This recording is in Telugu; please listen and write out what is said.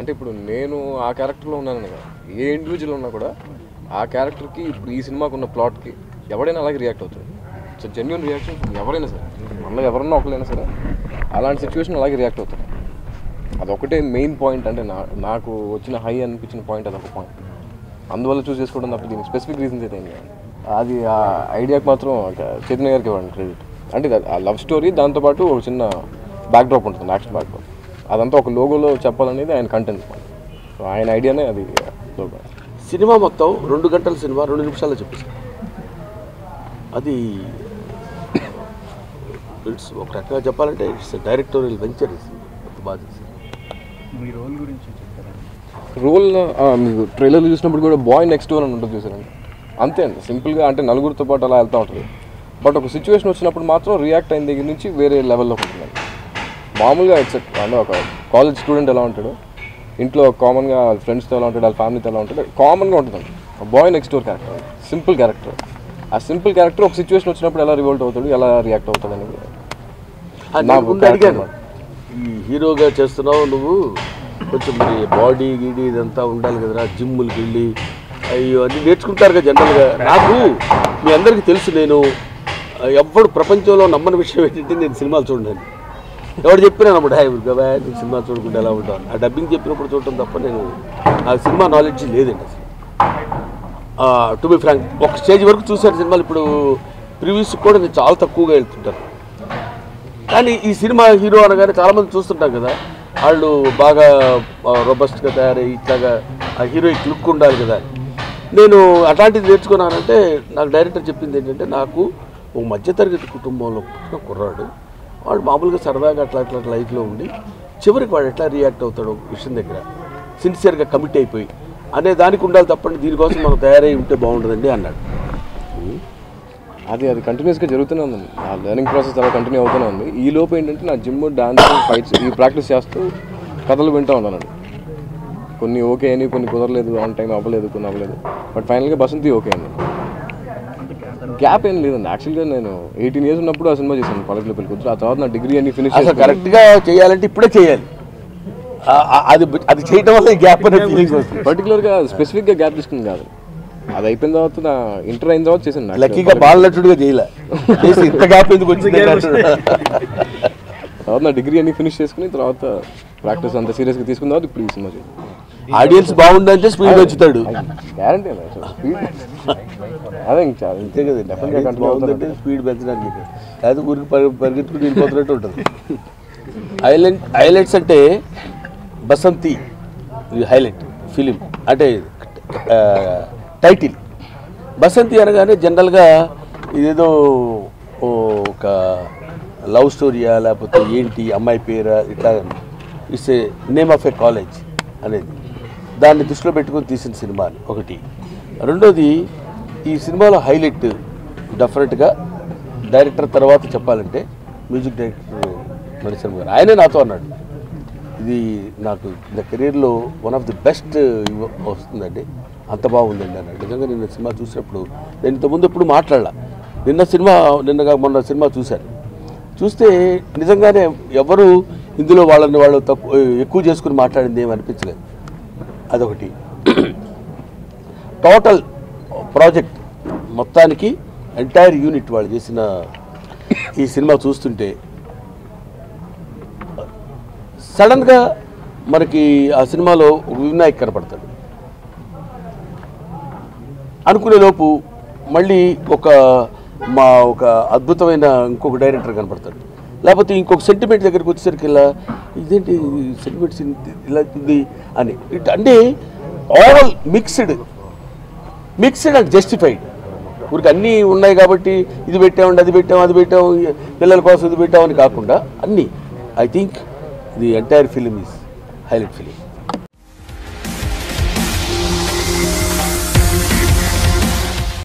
అంటే ఇప్పుడు నేను ఆ క్యారెక్టర్లో ఉన్నాను కదా, ఏ ఇండివిజువల్ ఉన్నా కూడా ఆ క్యారెక్టర్కి ఇప్పుడు ఈ సినిమాకు ఉన్న ప్లాట్కి ఎవడైనా అలాగే రియాక్ట్ అవుతుంది. సో జెన్యున్ రియాక్షన్ ఎవరైనా సరే, మనలో ఎవరన్నా ఒకరైనా సరే అలాంటి సిచ్యువేషన్ అలాగే రియాక్ట్ అవుతుంది. అదొకటే మెయిన్ పాయింట్. అంటే నాకు వచ్చిన హై అనిపించిన పాయింట్ అదొక పాయింట్. అందువల్ల చూస్ చేసుకోవడం తప్ప దీనికి స్పెసిఫిక్ రీజన్స్ అయితే ఏం లేదు. అది ఆ ఐడియాకి మాత్రం చైతన్య గారికి ఇవ్వండి క్రెడిట్. అంటే ఆ లవ్ స్టోరీ దాంతోపాటు ఒక చిన్న బ్యాక్డ్రాప్ ఉంటుంది, యాక్షన్ బ్యాక్డ్రాప్. అదంతా ఒక లోగోలో చెప్పాలనేది ఆయన కంటెంట్. సో ఆయన ఐడియానే అది లోగో. సినిమా మొత్తం 2 గంటల సినిమా 2 నిమిషాల్లో చెప్పేసి అది ఇట్స్ ఒక రకంగా చెప్పాలంటే ఇట్స్ డైరెక్టోరియల్ వెంచర్. బాగా మీ రోల్ గురించి చెప్తారా? రోల్ మీకు ట్రైలర్లు చూసినప్పుడు కూడా బాయ్ నెక్స్ట్ డోర్ అని ఉంటుంది చూసారండి. అంతే అండి, సింపుల్గా. అంటే నలుగురితో పాటు అలా వెళ్తూ ఉంటుంది. బట్ ఒక సిచ్యువేషన్ వచ్చినప్పుడు మాత్రం రియాక్ట్ అయిన దగ్గర నుంచి వేరే లెవెల్లోకి ఉంటుంది. మామూలుగా ఎక్సెప్ట్ అంటే ఒక కాలేజ్ స్టూడెంట్ ఎలా ఉంటాడు, ఇంట్లో కామన్గా వాళ్ళ ఫ్రెండ్స్తో ఎలా ఉంటాడు, వాళ్ళ ఫ్యామిలీతో ఎలా ఉంటాడు, కామన్గా ఉంటుందండి. Boy next door character simple character. ఆ సింపుల్ క్యారెక్టర్ ఒక సిచ్యువేషన్ వచ్చినప్పుడు ఎలా రివోల్ట్ అవుతాడు, ఎలా రియాక్ట్ అవుతాడు అనేది అడిగాను. ఈ హీరోగా చేస్తున్నావు నువ్వు, కొంచెం మరి బాడీ గీడీ ఇదంతా ఉండాలి కదరా, జిమ్ములకి వెళ్ళి అయ్యో అన్నీ నేర్చుకుంటారు కదా జనరల్గా. నాకు మీ అందరికీ తెలుసు, నేను ఎవ్వడు ప్రపంచంలో నమ్మని విషయం ఏంటంటే నేను సినిమాలు చూడండి. ఎవరు చెప్పినా నమ్ముడు హాయ్ గవా నీకు సినిమా చూడకుండా ఎలా ఉంటాను. ఆ డబ్బింగ్ చెప్పినప్పుడు చూడటం తప్ప నాకు సినిమా నాలెడ్జ్ లేదండి అసలు. టు బి ఫ్రాంక్, ఒక స్టేజ్ వరకు చూశాను సినిమాలు. ఇప్పుడు ప్రివ్యూస్ కూడా నేను చాలా తక్కువగా వెళ్తుంటాను. కానీ ఈ సినిమా హీరో అనగానే చాలామంది చూస్తుంటాం కదా, వాళ్ళు బాగా రోబస్ట్గా తయారయ్యి ఇట్లాగా ఆ హీరోయిక్ లుక్ ఉండాలి కదా. నేను అట్లాంటిది నేర్చుకున్నానంటే నాకు డైరెక్టర్ చెప్పింది ఏంటంటే, నాకు ఒక మధ్యతరగతి కుటుంబంలో పుట్టిన కుర్రాడు, వాడు మామూలుగా సరదాగా అట్లా అట్లా లైఫ్లో ఉండి చివరికి వాడు ఎట్లా రియాక్ట్ అవుతాడు విషయం దగ్గర సిన్సియర్గా కమిట్ అయిపోయి అనే దానికి ఉండాలి తప్పండి, దీనికోసం మనం తయారై ఉంటే బాగుంటుందండి అన్నాడు. అది కంటిన్యూస్గా జరుగుతూనే ఉందండి. ఆ లెర్నింగ్ ప్రాసెస్ అలా కంటిన్యూ అవుతూనే ఉంది. ఈ లోపు ఏంటంటే నా జిమ్, డాన్స్, ఫైట్స్ ఈ ప్రాక్టీస్ చేస్తూ కథలు వింటూ ఉన్నానండి. కొన్ని ఓకే అని, కొన్ని కుదరలేదు, ఆన్ టైం అవ్వలేదు, కొన్ని అవ్వలేదు. బట్ ఫైనల్గా బసంతి ఓకే అండి. గ్యాప్ ఏం లేదండి. యాక్చువల్గా నేను 18 years ఉన్నప్పుడు ఆ సినిమా చేశాను, పల్లెటూరు పెళ్లి కూతురు. ఆ తర్వాత నా డిగ్రీ అన్ని ఫినిష్ అసలు కరెక్ట్గా చేయాలంటే ఇప్పుడే చేయాలి. అది చేయడం వల్ల గ్యాప్ అనే ఫీలింగ్ వస్తుంది. పర్టికులర్గా స్పెసిఫిక్గా గ్యాప్ తీసుకుంది కాదు, అది అయిపోయిన తర్వాత నా ఇంటర్ అయిన తర్వాత చేశాను. లక్కీగా బాలనటుడుగా చేయలే, చేసి ఇంత గ్యాప్ ఎందుకు వచ్చింది. తర్వాత నా డిగ్రీ అన్ని ఫినిష్ చేసుకుని తర్వాత ప్రాక్టీస్ అంత సీరియస్గా తీసుకున్న తర్వాత ఇప్పుడు ఈ సినిమా చేయాలి. ఆడియన్స్ బాగుందంటే స్పీడ్ వచ్చుతాడు, గ్యారంటీ స్పీడ్. అదే ఇంకా అంతే కదా, డెఫినెట్గా బాగుందంటే స్పీడ్ పెంచడానికి. అది ఊరికి పరిగెత్తుకుని వెళ్ళిపోతున్నట్టు ఉంటుంది. హైలైట్స్ అంటే బసంతి హైలైట్ ఫిలిం అంటే టైటిల్. బసంతి అనగానే జనరల్గా ఇదేదో ఒక లవ్ స్టోరీయా లేకపోతే ఏంటి అమ్మాయి పేరా ఇట్లా, it's a name of A college అనేది దాన్ని దృష్టిలో పెట్టుకొని తీసిన సినిమా ఒకటి. రెండోది, ఈ సినిమాలో హైలైట్ డెఫినెట్గా డైరెక్టర్ తర్వాత చెప్పాలంటే మ్యూజిక్ డైరెక్టర్ మణిశర్మ గారు. ఆయనే నాతో అన్నాడు, ఇది నాకు నా కెరీర్లో వన్ ఆఫ్ ది బెస్ట్ వస్తుందండి, అంత బాగుందండి అన్నాడు. నిజంగా నిన్న సినిమా చూసినప్పుడు నేను ఇంతకుముందు ఎప్పుడు మాట్లాడాల, మొన్న సినిమా చూస్తే నిజంగానే ఎవరు ఇందులో వాళ్ళని వాళ్ళు ఎక్కువ చేసుకుని మాట్లాడింది ఏమి అనిపించలేదు. అదొకటి. టోటల్ ప్రాజెక్ట్ మొత్తానికి ఎంటైర్ యూనిట్ వాళ్ళు చేసిన ఈ సినిమా చూస్తుంటే సడన్గా మనకి ఆ సినిమాలో వినాయక్ కనపడతాడు. అనుకునే లోపు మళ్ళీ ఒక అద్భుతమైన ఇంకొక డైరెక్టర్ కనపడతాడు. లేకపోతే ఇంకొక సెంటిమెంట్ దగ్గరికి వచ్చేసరికి ఇలా ఇదేంటి సెంటిమెంట్స్ ఇలా ఉంది అని అంటే ఆల్ మిక్స్డ్ అండ్ జస్టిఫైడ్. ఊరికి అన్నీ ఉన్నాయి కాబట్టి ఇది పెట్టామండి, అది పెట్టాం, పిల్లల కోసం ఇది పెట్టామని కాకుండా అన్నీ. I think the entire film is highlight film.